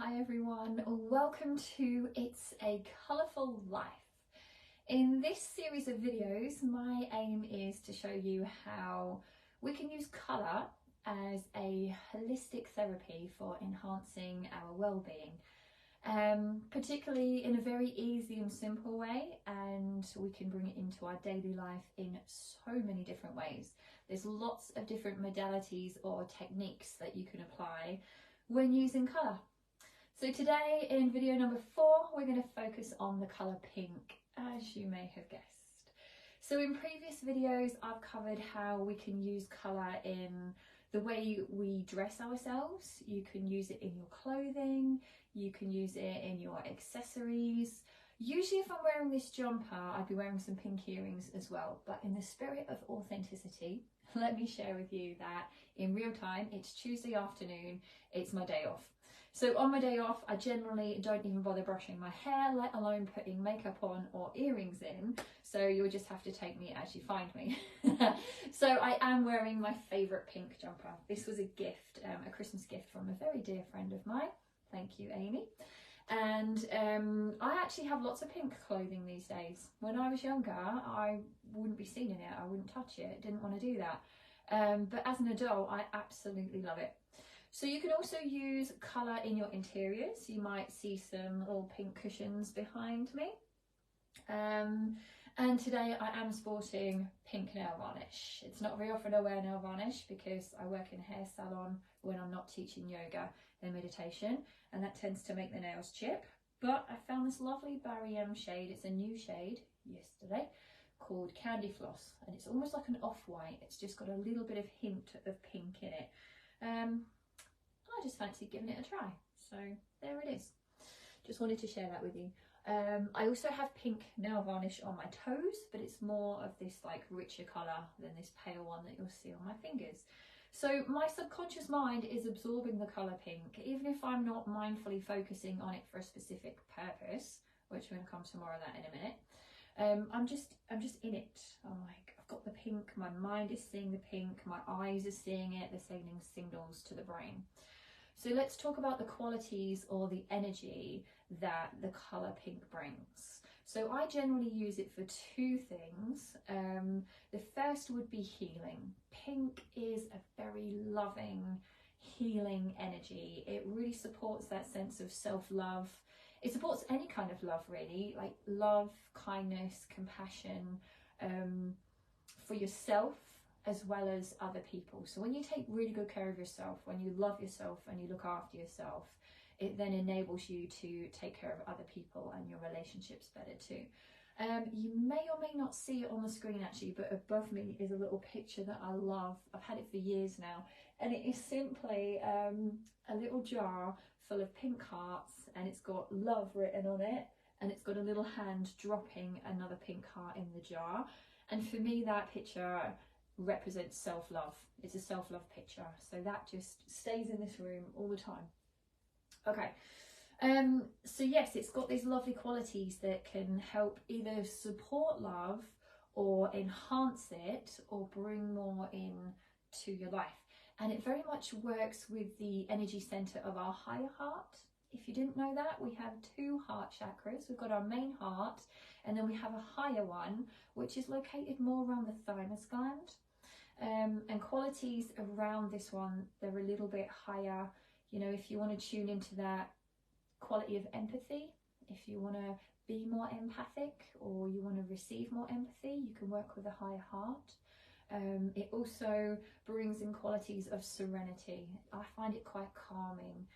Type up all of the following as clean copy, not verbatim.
Hi everyone, welcome to It's a Colourful Life. In this series of videos, my aim is to show you how we can use colour as a holistic therapy for enhancing our well-being, particularly in a very easy and simple way, and we can bring it into our daily life in so many different ways. There's lots of different modalities or techniques that you can apply when using colour. So today in video number 4, we're going to focus on the colour pink, as you may have guessed. So in previous videos, I've covered how we can use colour in the way we dress ourselves. You can use it in your clothing, you can use it in your accessories. Usually if I'm wearing this jumper, I'd be wearing some pink earrings as well. But in the spirit of authenticity, let me share with you that in real time, it's Tuesday afternoon, it's my day off. So on my day off, I generally don't even bother brushing my hair, let alone putting makeup on or earrings in. So you'll just have to take me as you find me. So I am wearing my favourite pink jumper. This was a gift, a Christmas gift from a very dear friend of mine. Thank you, Amy. And I actually have lots of pink clothing these days. When I was younger, I wouldn't be seen in it. I wouldn't touch it. Didn't want to do that. But as an adult, I absolutely love it. So you can also use colour in your interiors. You might see some little pink cushions behind me. And today I am sporting pink nail varnish. It's not very often I wear nail varnish because I work in a hair salon when I'm not teaching yoga and meditation, and that tends to make the nails chip. But I found this lovely Barry M shade. It's a new shade yesterday called Candy Floss, and it's almost like an off-white. It's just got a little bit of hint of pink in it. I just fancied giving it a try, so there it is. Just wanted to share that with you. I also have pink nail varnish on my toes, but it's more of this like richer colour than this pale one that you'll see on my fingers. So my subconscious mind is absorbing the colour pink, even if I'm not mindfully focusing on it for a specific purpose, which we're going to come to more of that in a minute. I'm just in it. I'm like, I've got the pink, my mind is seeing the pink, my eyes are seeing it, they're sending signals to the brain. So let's talk about the qualities or the energy that the colour pink brings. So I generally use it for 2 things. The first would be healing. Pink is a very loving, healing energy. It really supports that sense of self-love. It supports any kind of love really, like love, kindness, compassion for yourself as well as other people. So when you take really good care of yourself, when you love yourself and you look after yourself, it then enables you to take care of other people and your relationships better too. You may or may not see it on the screen actually, but above me is a little picture that I love. I've had it for years now, and it is simply a little jar full of pink hearts, and it's got love written on it, and it's got a little hand dropping another pink heart in the jar. And for me, that picture represents self-love. It's a self-love picture, so that just stays in this room all the time. Okay, so yes, it's got these lovely qualities that can help either support love or enhance it or bring more in to your life. And it very much works with the energy center of our higher heart. If you didn't know that, we have 2 heart chakras. We've got our main heart, and then we have a higher one, which is located more around the thymus gland. And qualities around this one, they're a little bit higher. You know, if you want to tune into that quality of empathy, if you want to be more empathic or you want to receive more empathy, you can work with a higher heart. It also brings in qualities of serenity. I find it quite calming,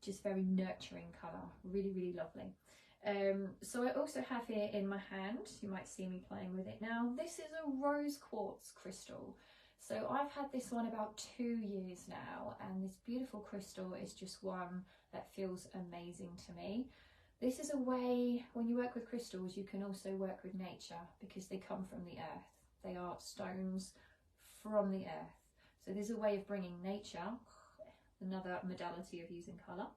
just very nurturing colour, really, really lovely. So I also have here in my hand, you might see me playing with it now, this is a rose quartz crystal. So I've had this one about 2 years now, and this beautiful crystal is just one that feels amazing to me. This is a way, when you work with crystals, you can also work with nature because they come from the earth. They are stones from the earth. So there's a way of bringing nature, another modality of using colour,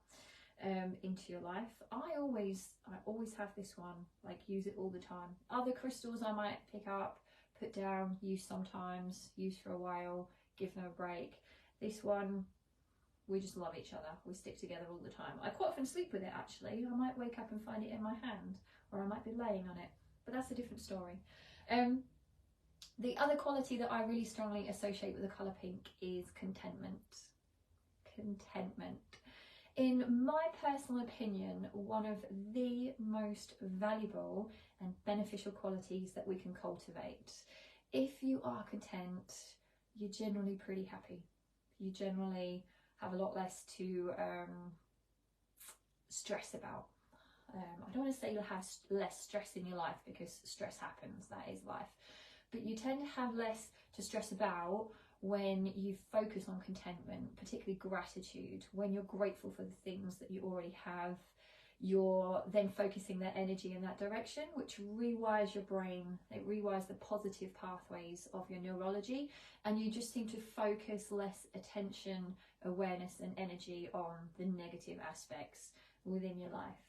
into your life. I always have this one, like use it all the time. Other crystals I might pick up, put down, use sometimes, use for a while, give them a break. This one We just love each other. We stick together all the time. I quite often sleep with it, actually. I might wake up and find it in my hand, or I might be laying on it, but that's a different story. The other quality that I really strongly associate with the colour pink is contentment. Contentment. In my personal opinion, one of the most valuable and beneficial qualities that we can cultivate. If you are content, you're generally pretty happy. You generally have a lot less to stress about. I don't want to say you'll have less stress in your life, because stress happens, that is life. But you tend to have less to stress about when you focus on contentment, particularly gratitude. When you're grateful for the things that you already have, you're then focusing that energy in that direction, which rewires your brain. It rewires the positive pathways of your neurology, and you just seem to focus less attention, awareness and energy on the negative aspects within your life.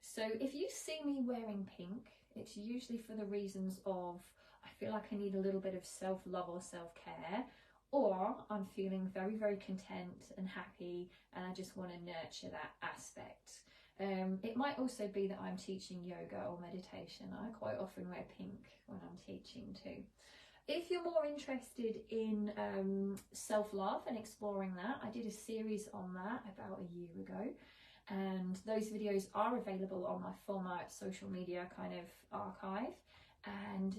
So if you see me wearing pink, it's usually for the reasons of, I feel like I need a little bit of self-love or self-care, or I'm feeling very, very content and happy, and I just want to nurture that aspect. It might also be that I'm teaching yoga or meditation. I quite often wear pink when I'm teaching too. If you're more interested in self-love and exploring that, I did a series on that about a year ago, and those videos are available on my former social media kind of archive, and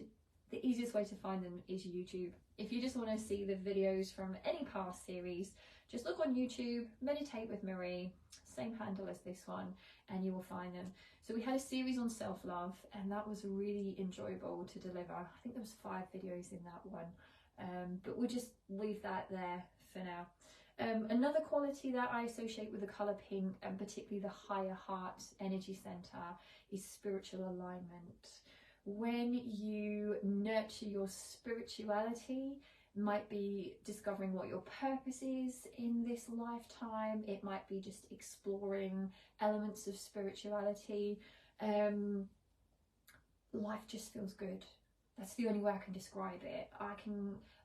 the easiest way to find them is YouTube. If you just want to see the videos from any past series, just look on YouTube, Meditate with Marie, same handle as this one, and you will find them. So we had a series on self-love, and that was really enjoyable to deliver. I think there was 5 videos in that one, but we'll just leave that there for now. Another quality that I associate with the colour pink, and particularly the higher heart energy centre, is spiritual alignment. When you nurture your spirituality, might be discovering what your purpose is in this lifetime. It might be just exploring elements of spirituality. Life just feels good. That's the only way I can describe it.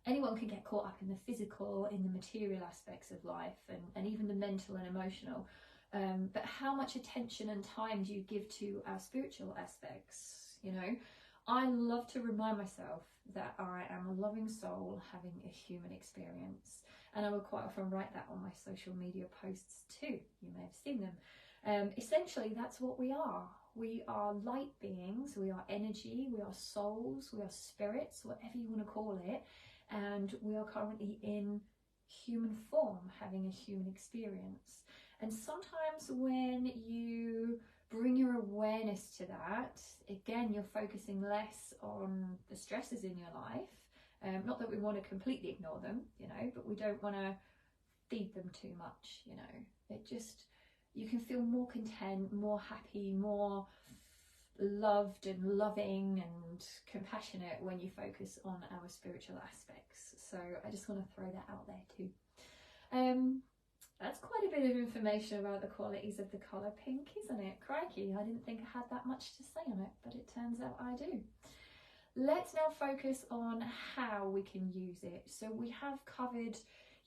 Anyone can get caught up in the physical, in the material aspects of life, and even the mental and emotional. But how much attention and time do you give to our spiritual aspects? You know, I love to remind myself that I am a loving soul having a human experience, and I will quite often write that on my social media posts too. You may have seen them. Essentially, that's what we are. We are light beings, we are energy, we are souls, we are spirits, whatever you want to call it, and we are currently in human form, having a human experience. And sometimes when you bring your awareness to that, again, you're focusing less on the stresses in your life. Not that we want to completely ignore them, you know, but we don't want to feed them too much, you know. You can feel more content, more happy, more loved and loving and compassionate when you focus on our spiritual aspects. So I just want to throw that out there too. That's quite a bit of information about the qualities of the colour pink, isn't it? Crikey, I didn't think I had that much to say on it, but it turns out I do. Let's now focus on how we can use it. So we have covered,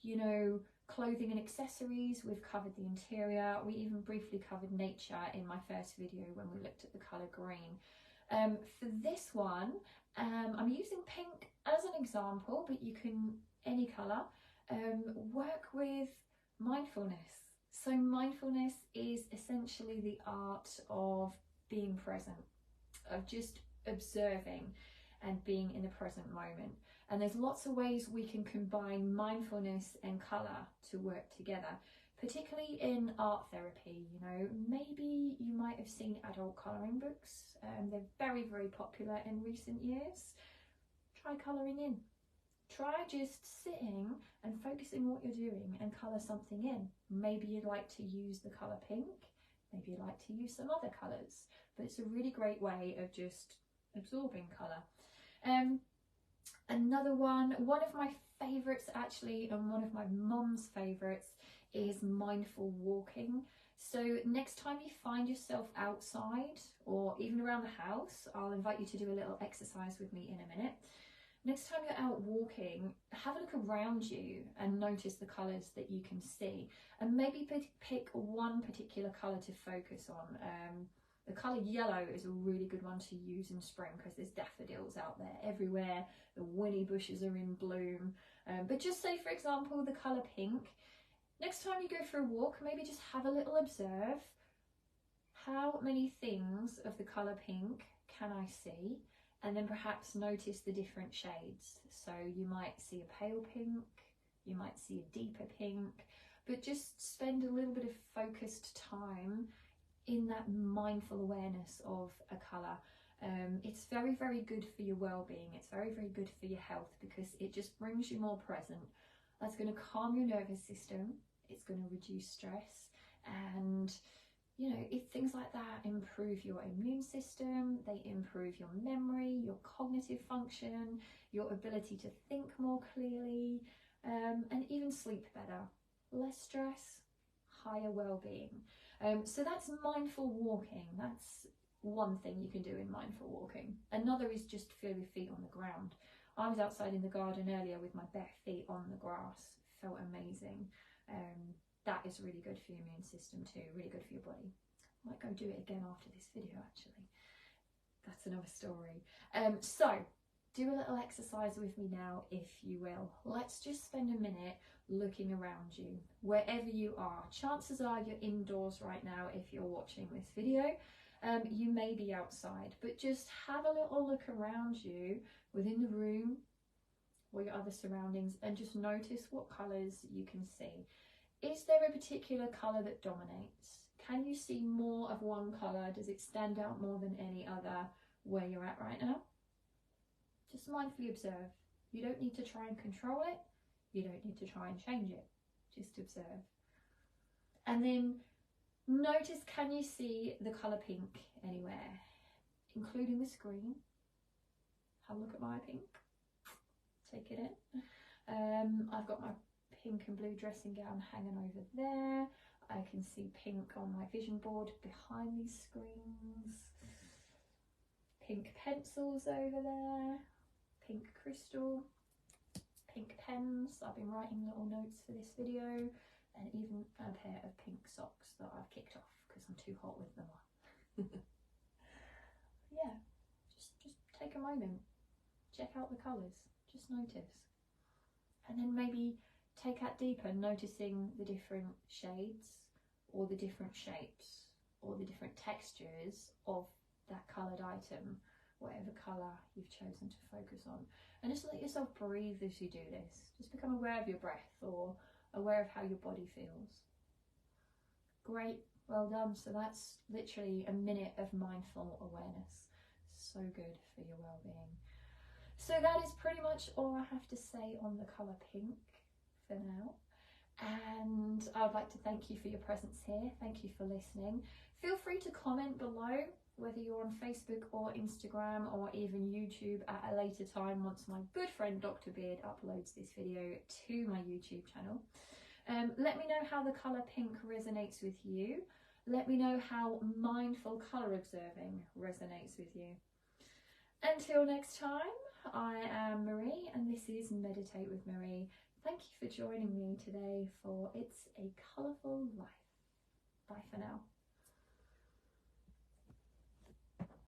you know, clothing and accessories, we've covered the interior, we even briefly covered nature in my first video when we looked at the colour green. For this one, I'm using pink as an example, but you can, any colour, work with mindfulness. So mindfulness is essentially the art of being present, of just observing and being in the present moment. And there's lots of ways we can combine mindfulness and colour to work together, particularly in art therapy. You know, maybe you might have seen adult colouring books. They're very, very popular in recent years. Try colouring in. Try just sitting and focusing on what you're doing and colour something in. Maybe you'd like to use the colour pink, maybe you'd like to use some other colours, but it's a really great way of just absorbing colour. Another one of my favourites actually, and one of my mum's favourites, is mindful walking. So next time you find yourself outside or even around the house, I'll invite you to do a little exercise with me in a minute. Next time you're out walking, have a look around you and notice the colours that you can see, and maybe pick one particular colour to focus on. The colour yellow is a really good one to use in spring because there's daffodils out there everywhere, the winnie bushes are in bloom. But just say, for example, the colour pink. Next time you go for a walk, maybe just have a little observe. How many things of the colour pink can I see? And then perhaps notice the different shades. So you might see a pale pink, you might see a deeper pink, but just spend a little bit of focused time in that mindful awareness of a colour. It's very, very good for your well-being. It's very, very good for your health because it just brings you more present. That's going to calm your nervous system. It's going to reduce stress, and you know, if things like that improve your immune system, they improve your memory, your cognitive function, your ability to think more clearly, and even sleep better. Less stress, higher well-being. So that's mindful walking. That's one thing you can do in mindful walking. Another is just feel your feet on the ground. I was outside in the garden earlier with my bare feet on the grass. It felt amazing. That is really good for your immune system too, really good for your body. I might go do it again after this video actually. That's another story. So do a little exercise with me now, if you will. Let's just spend a minute looking around you, wherever you are. Chances are you're indoors right now if you're watching this video. You may be outside, but just have a little look around you within the room or your other surroundings and just notice what colours you can see. Is there a particular colour that dominates? Can you see more of one colour? Does it stand out more than any other where you're at right now? Just mindfully observe. You don't need to try and control it. You don't need to try and change it. Just observe. And then notice, can you see the colour pink anywhere, including the screen? Have a look at my pink. Take it in. I've got my pink and blue dressing gown hanging over there. I can see pink on my vision board behind these screens. Pink pencils over there. Pink crystal. Pink pens. I've been writing little notes for this video. And even a pair of pink socks that I've kicked off because I'm too hot with them on. Yeah, just take a moment. Check out the colours. Just notice. And then maybe take that deeper, noticing the different shades or the different shapes or the different textures of that coloured item, whatever colour you've chosen to focus on. And just let yourself breathe as you do this. Just become aware of your breath or aware of how your body feels. Great, well done. So that's literally a minute of mindful awareness. So good for your well-being. So that is pretty much all I have to say on the colour pink for now, and I'd like to thank you for your presence here. Thank you for listening. Feel free to comment below whether you're on Facebook or Instagram or even YouTube at a later time once my good friend Dr. Beard uploads this video to my YouTube channel. Let me know how the colour pink resonates with you. Let me know how mindful colour observing resonates with you. Until next time, I am Marie and this is Meditate with Marie. Thank you for joining me today for It's a Colourful Life. Bye for now.